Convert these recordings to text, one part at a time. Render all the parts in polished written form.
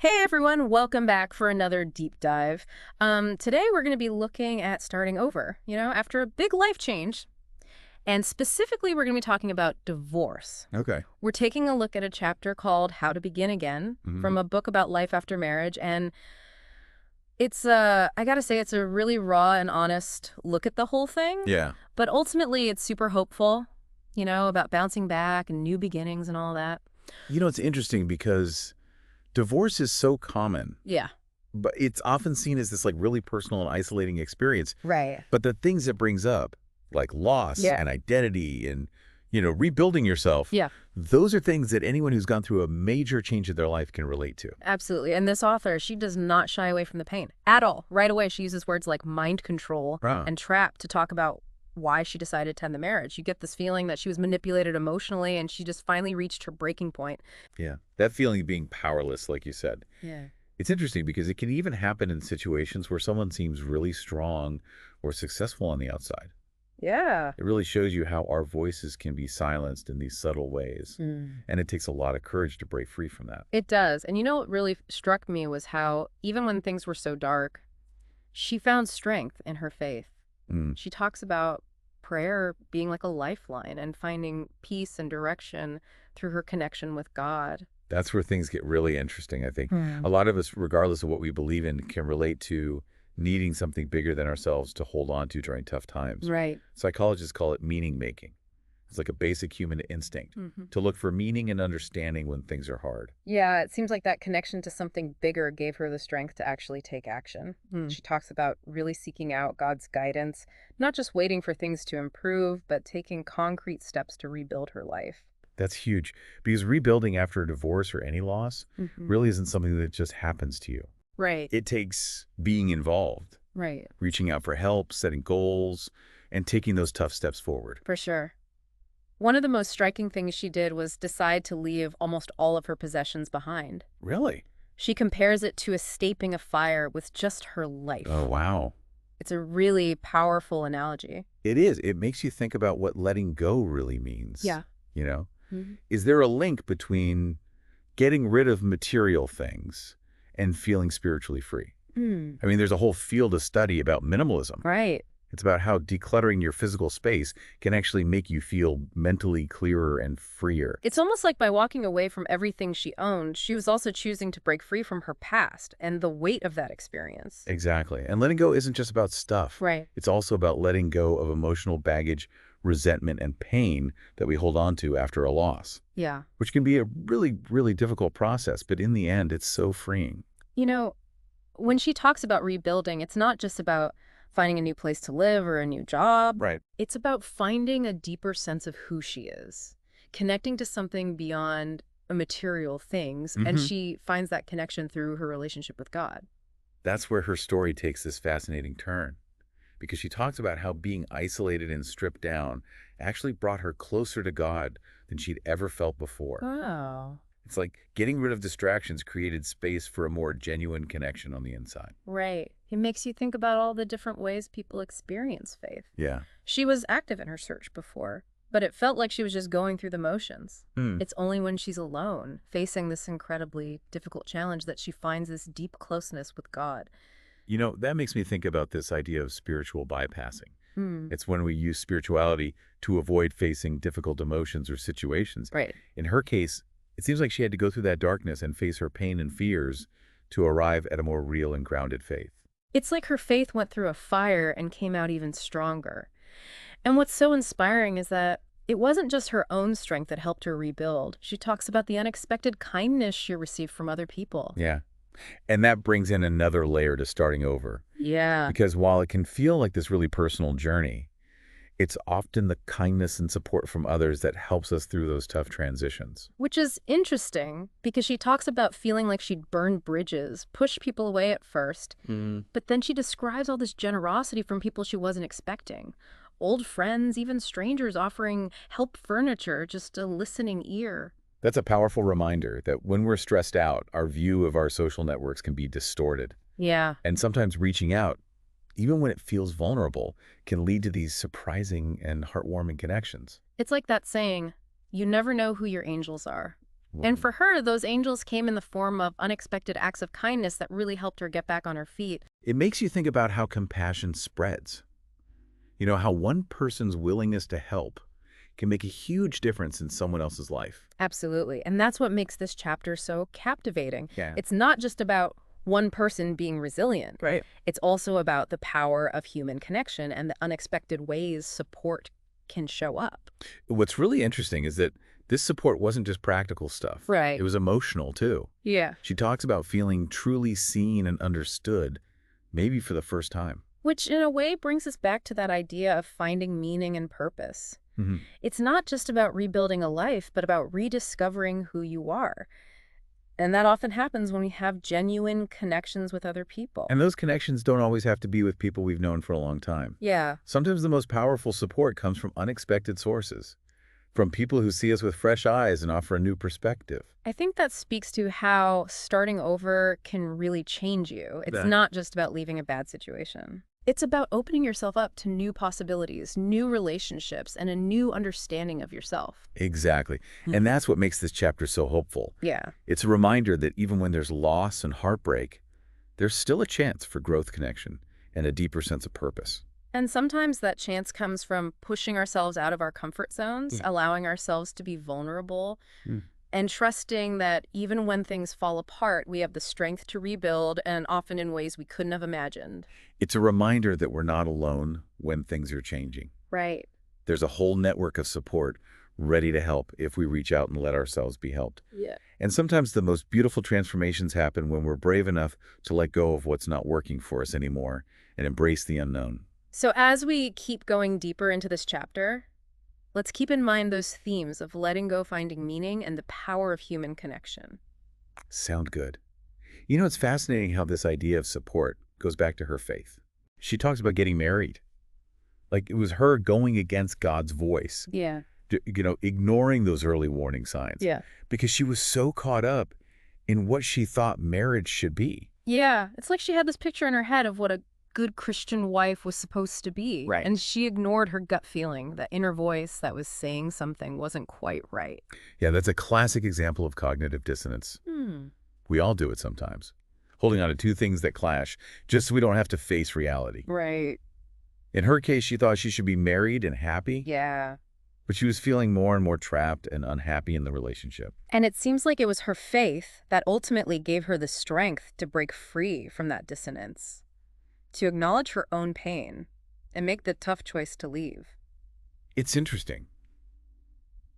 Hey everyone, welcome back for another deep dive. Today we're going to be looking at starting over, after a big life change. And specifically, we're going to be talking about divorce. Okay. We're taking a look at a chapter called How to Begin Again Hmm. from a book about life after marriage. And I got to say, it's a really raw and honest look at the whole thing. Yeah. But ultimately, it's super hopeful, about bouncing back and new beginnings and all that. It's interesting because divorce is so common, Yeah. but it's often seen as this like really personal and isolating experience. Right. But the things it brings up, like loss Yeah. and identity and, rebuilding yourself, Yeah. those are things that anyone who's gone through a major change in their life can relate to. Absolutely. And this author, she does not shy away from the pain at all. Right away, she uses words like mind control Wow. and trap to talk about why she decided to end the marriage. You get this feeling that she was manipulated emotionally and she just finally reached her breaking point. Yeah. That feeling of being powerless, like you said. Yeah. It's interesting because it can even happen in situations where someone seems really strong or successful on the outside. Yeah. It really shows you how our voices can be silenced in these subtle ways. Mm. And it takes a lot of courage to break free from that. It does. And what really struck me was how, even when things were so dark, she found strength in her faith. Mm. She talks about prayer being like a lifeline and finding peace and direction through her connection with God. That's where things get really interesting, I think. Hmm. A lot of us, regardless of what we believe in, can relate to needing something bigger than ourselves to hold on to during tough times. Right. Psychologists call it meaning making. It's like a basic human instinct Hmm. to look for meaning and understanding when things are hard. Yeah, it seems like that connection to something bigger gave her the strength to actually take action. She talks about really seeking out God's guidance, not just waiting for things to improve, but taking concrete steps to rebuild her life. That's huge because rebuilding after a divorce or any loss Hmm. really isn't something that just happens to you. Right, It takes being involved, right, reaching out for help, setting goals, and taking those tough steps forward. for sure. One of the most striking things she did was decide to leave almost all of her possessions behind. Really? She compares it to escaping a fire with just her Oh, life. wow. It's a really powerful analogy. It is. It makes you think about what letting go really means. Yeah. You know, Mhm. is there a link between getting rid of material things and feeling spiritually free? Mm. I mean, there's a whole field of study about minimalism. Right. It's about how decluttering your physical space can actually make you feel mentally clearer and freer. It's almost like by walking away from everything she owned, she was also choosing to break free from her past and the weight of that experience. Exactly. And letting go isn't just about stuff. Right. It's also about letting go of emotional baggage, resentment, and pain that we hold on to after a loss, Yeah. which can be a really, really difficult process. But in the end, it's so freeing. You know, when she talks about rebuilding, it's not just about finding a new place to live or a new job. Right. It's about finding a deeper sense of who she is, connecting to something beyond material things. And Hmm. she finds that connection through her relationship with God. That's where her story takes this fascinating turn, because she talks about how being isolated and stripped down actually brought her closer to God than she'd ever felt before. Oh, It's like getting rid of distractions created space for a more genuine connection on the inside. right. It makes you think about all the different ways people experience faith. Yeah. She was active in her search before, but it felt like she was just going through the motions. Hmm. It's only when she's alone, facing this incredibly difficult challenge, that she finds this deep closeness with God. That makes me think about this idea of spiritual bypassing. Hmm. It's when we use spirituality to avoid facing difficult emotions or situations. Right. In her case, it seems like she had to go through that darkness and face her pain and fears to arrive at a more real and grounded faith. It's like her faith went through a fire and came out even stronger. And what's so inspiring is that it wasn't just her own strength that helped her rebuild. She talks about the unexpected kindness she received from other people. Yeah. And that brings in another layer to starting over. Yeah. Because while it can feel like this really personal journey, it's often the kindness and support from others that helps us through those tough transitions. Which is interesting because she talks about feeling like she'd burned bridges, pushed people away at first, but then she describes all this generosity from people she wasn't expecting. Old friends, even strangers offering help furniture, just a listening ear. That's a powerful reminder that when we're stressed out, our view of our social networks can be distorted. Yeah. And sometimes reaching out, even when it feels vulnerable, can lead to these surprising and heartwarming connections. It's like that saying, you never know who your angels are. And Right. for her, those angels came in the form of unexpected acts of kindness that really helped her get back on her feet. It makes you think about how compassion spreads. You know, how one person's willingness to help can make a huge difference in someone else's life. Absolutely. And that's what makes this chapter so captivating. Yeah. It's not just about one person being resilient. Right. It's also about the power of human connection and the unexpected ways support can show up. What's really interesting is that this support wasn't just practical stuff. It Right. was emotional, too. Yeah. She talks about feeling truly seen and understood, maybe for the first time. Which, in a way, brings us back to that idea of finding meaning and purpose. Hmm. It's not just about rebuilding a life, but about rediscovering who you are. And that often happens when we have genuine connections with other people. And those connections don't always have to be with people we've known for a long time. Yeah. Sometimes the most powerful support comes from unexpected sources, from people who see us with fresh eyes and offer a new perspective. I think that speaks to how starting over can really change you. It's That- not just about leaving a bad situation. It's about opening yourself up to new possibilities, new relationships, and a new understanding of yourself. Exactly. And that's what makes this chapter so hopeful. Yeah. It's a reminder that even when there's loss and heartbreak, there's still a chance for growth, connection, and a deeper sense of purpose. And sometimes that chance comes from pushing ourselves out of our comfort zones, allowing ourselves to be vulnerable, Mm. and trusting that even when things fall apart, we have the strength to rebuild, and often in ways we couldn't have imagined. It's a reminder that we're not alone when things are changing. Right. There's a whole network of support ready to help if we reach out and let ourselves be helped. Yeah. And sometimes the most beautiful transformations happen when we're brave enough to let go of what's not working for us anymore and embrace the unknown. So as we keep going deeper into this chapter, let's keep in mind those themes of letting go, finding meaning, and the power of human connection. Sound good. You know, it's fascinating how this idea of support goes back to her faith. She talks about getting married. Like it was her going against God's voice, Yeah. ignoring those early warning signs. Yeah. Because she was so caught up in what she thought marriage should be. Yeah. It's like she had this picture in her head of what a good Christian wife was supposed to be. Right. And she ignored her gut feeling, that inner voice that was saying something wasn't quite right. Yeah, that's a classic example of cognitive dissonance. We all do it sometimes, holding on to two things that clash, just so we don't have to face reality. Right. In her case, she thought she should be married and happy, Yeah. but she was feeling more and more trapped and unhappy in the relationship. And it seems like it was her faith that ultimately gave her the strength to break free from that dissonance, to acknowledge her own pain, and make the tough choice to leave. It's interesting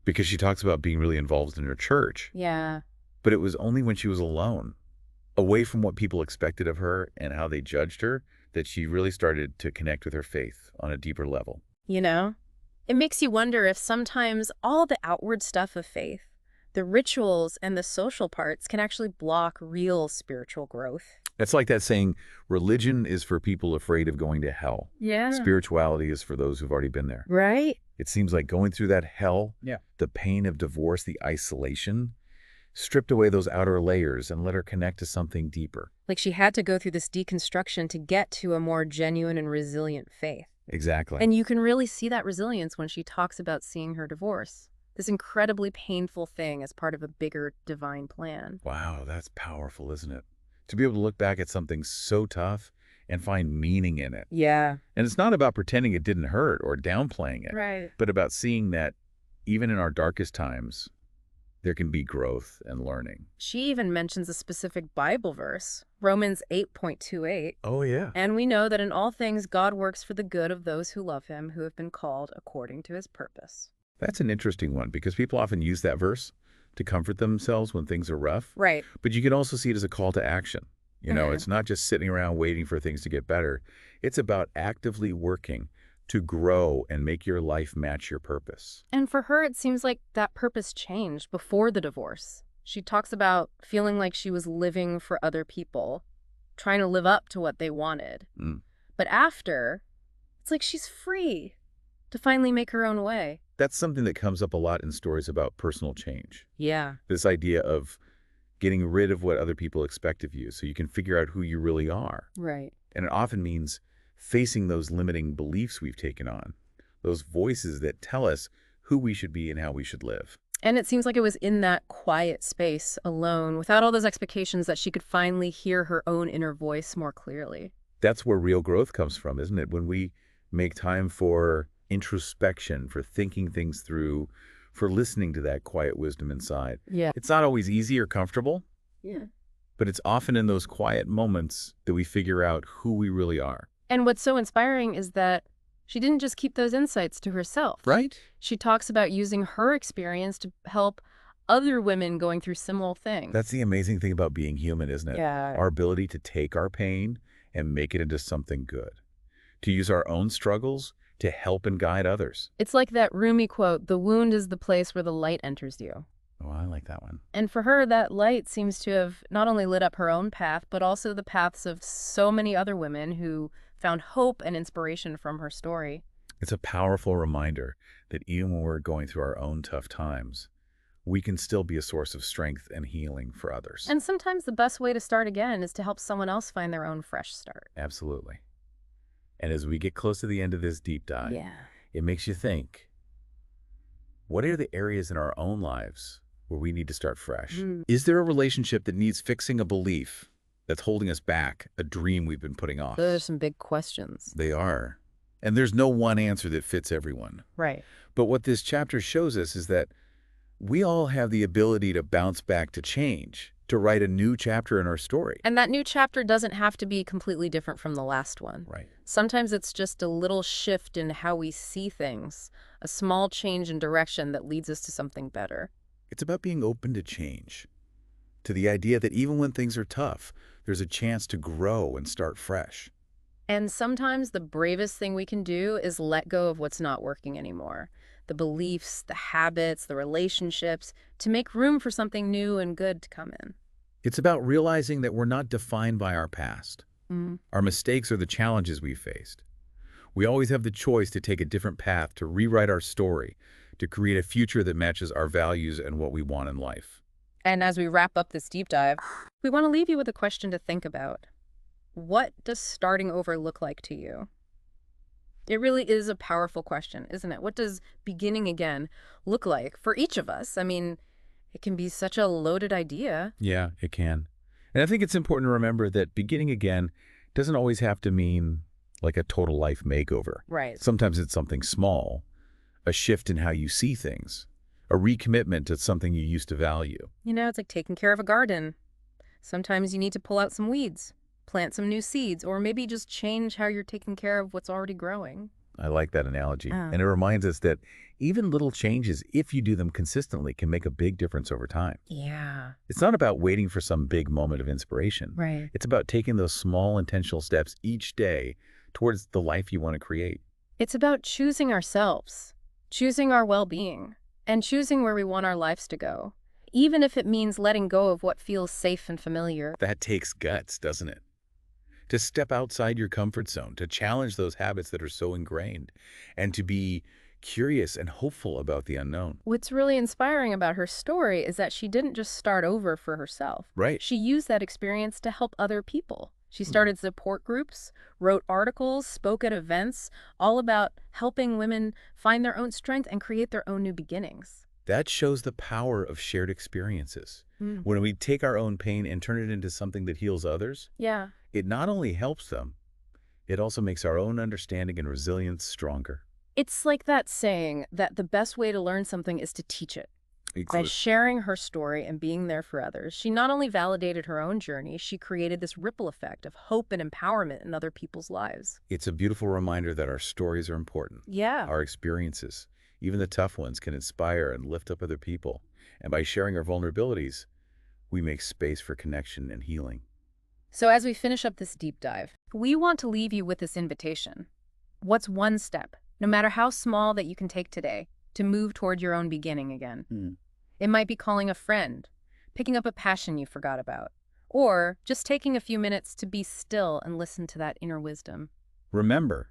because she talks about being really involved in her church, Yeah. but it was only when she was alone, away from what people expected of her and how they judged her, that she really started to connect with her faith on a deeper level. You know, it makes you wonder if sometimes all the outward stuff of faith, the rituals and the social parts, can actually block real spiritual growth. It's like that saying, religion is for people afraid of going to hell. Yeah. Spirituality is for those who've already been there. Right? It seems like going through that hell, Yeah. the pain of divorce, the isolation, stripped away those outer layers and let her connect to something deeper. Like she had to go through this deconstruction to get to a more genuine and resilient faith. Exactly. And you can really see that resilience when she talks about seeing her divorce, this incredibly painful thing as part of a bigger divine plan. Wow, that's powerful, isn't it? To be able to look back at something so tough and find meaning in it. Yeah. And it's not about pretending it didn't hurt or downplaying it, Right. but about seeing that even in our darkest times, there can be growth and learning. She even mentions a specific Bible verse, Romans 8:28. Oh, yeah. And we know that in all things God works for the good of those who love him, who have been called according to his purpose. That's an interesting one because people often use that verse to comfort themselves when things are rough. Right. But you can also see it as a call to action. Mhm. It's not just sitting around waiting for things to get better. It's about actively working to grow and make your life match your purpose. And for her, it seems like that purpose changed before the divorce. She talks about feeling like she was living for other people, trying to live up to what they wanted. Mm. But after, it's like she's free to finally make her own way. That's something that comes up a lot in stories about personal change. Yeah. This idea of getting rid of what other people expect of you so you can figure out who you really are. Right. And it often means facing those limiting beliefs we've taken on, those voices that tell us who we should be and how we should live. And it seems like it was in that quiet space, alone, without all those expectations, that she could finally hear her own inner voice more clearly. That's where real growth comes from, isn't it? When we make time for introspection, for thinking things through, for listening to that quiet wisdom inside. Yeah. It's not always easy or comfortable, Yeah. but it's often in those quiet moments that we figure out who we really are. And what's so inspiring is that she didn't just keep those insights to herself. Right? She talks about using her experience to help other women going through similar things. That's the amazing thing about being human, isn't it? Yeah. Our ability to take our pain and make it into something good. To use our own struggles to help and guide others. It's like that Rumi quote, "The wound is the place where the light enters you." Oh, I like that one. And for her, that light seems to have not only lit up her own path, but also the paths of so many other women who found hope and inspiration from her story. It's a powerful reminder that even when we're going through our own tough times, we can still be a source of strength and healing for others. And sometimes the best way to start again is to help someone else find their own fresh start. Absolutely. And as we get close to the end of this deep dive, it makes you think, what are the areas in our own lives where we need to start fresh? Is there a relationship that needs fixing, a belief that's holding us back, a dream we've been putting off? Those are some big questions. They are. And there's no one answer that fits everyone. Right. But what this chapter shows us is that we all have the ability to bounce back, to change, to write a new chapter in our story. And that new chapter doesn't have to be completely different from the last one. Right. Sometimes it's just a little shift in how we see things, a small change in direction that leads us to something better. It's about being open to change, to the idea that even when things are tough, there's a chance to grow and start fresh. And sometimes the bravest thing we can do is let go of what's not working anymore. The beliefs, the habits, the relationships, to make room for something new and good to come in. It's about realizing that we're not defined by our past. Our mistakes are the challenges we faced. We always have the choice to take a different path, to rewrite our story, to create a future that matches our values and what we want in life. And as we wrap up this deep dive, we want to leave you with a question to think about. What does starting over look like to you? It really is a powerful question, isn't it? What does beginning again look like for each of us? I mean, it can be such a loaded idea. Yeah, it can. And I think it's important to remember that beginning again doesn't always have to mean like a total life makeover. Right. Sometimes it's something small, a shift in how you see things, a recommitment to something you used to value. You know, it's like taking care of a garden. Sometimes you need to pull out some weeds, plant some new seeds, or maybe just change how you're taking care of what's already growing. I like that analogy. And it reminds us that even little changes, if you do them consistently, can make a big difference over time. Yeah. It's not about waiting for some big moment of inspiration. Right. It's about taking those small intentional steps each day towards the life you want to create. It's about choosing ourselves, choosing our well-being, and choosing where we want our lives to go, even if it means letting go of what feels safe and familiar. That takes guts, doesn't it? To step outside your comfort zone, to challenge those habits that are so ingrained, and to be curious and hopeful about the unknown. What's really inspiring about her story is that she didn't just start over for herself. Right. She used that experience to help other people. She started support groups, wrote articles, spoke at events, all about helping women find their own strength and create their own new beginnings. That shows the power of shared experiences. When we take our own pain and turn it into something that heals others, Yeah. it not only helps them, it also makes our own understanding and resilience stronger. It's like that saying that the best way to learn something is to teach it. By sharing her story and being there for others, she not only validated her own journey, she created this ripple effect of hope and empowerment in other people's lives. It's a beautiful reminder that our stories are important. Yeah. Our experiences, even the tough ones, can inspire and lift up other people. And by sharing our vulnerabilities, we make space for connection and healing. So as we finish up this deep dive, we want to leave you with this invitation. What's one step, no matter how small, that you can take today to move toward your own beginning again? It might be calling a friend, picking up a passion you forgot about, or just taking a few minutes to be still and listen to that inner wisdom. Remember,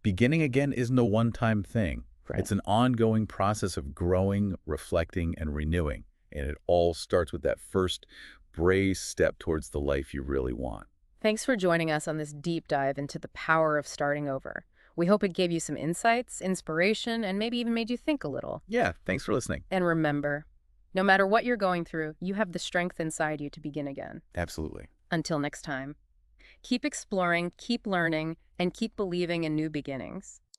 beginning again isn't a one-time thing. Right. It's an ongoing process of growing, reflecting, and renewing. And it all starts with that first brave step towards the life you really want. Thanks for joining us on this deep dive into the power of starting over. We hope it gave you some insights, inspiration, and maybe even made you think a little. Yeah, thanks for listening. And remember, no matter what you're going through, you have the strength inside you to begin again. Absolutely. Until next time, keep exploring, keep learning, and keep believing in new beginnings.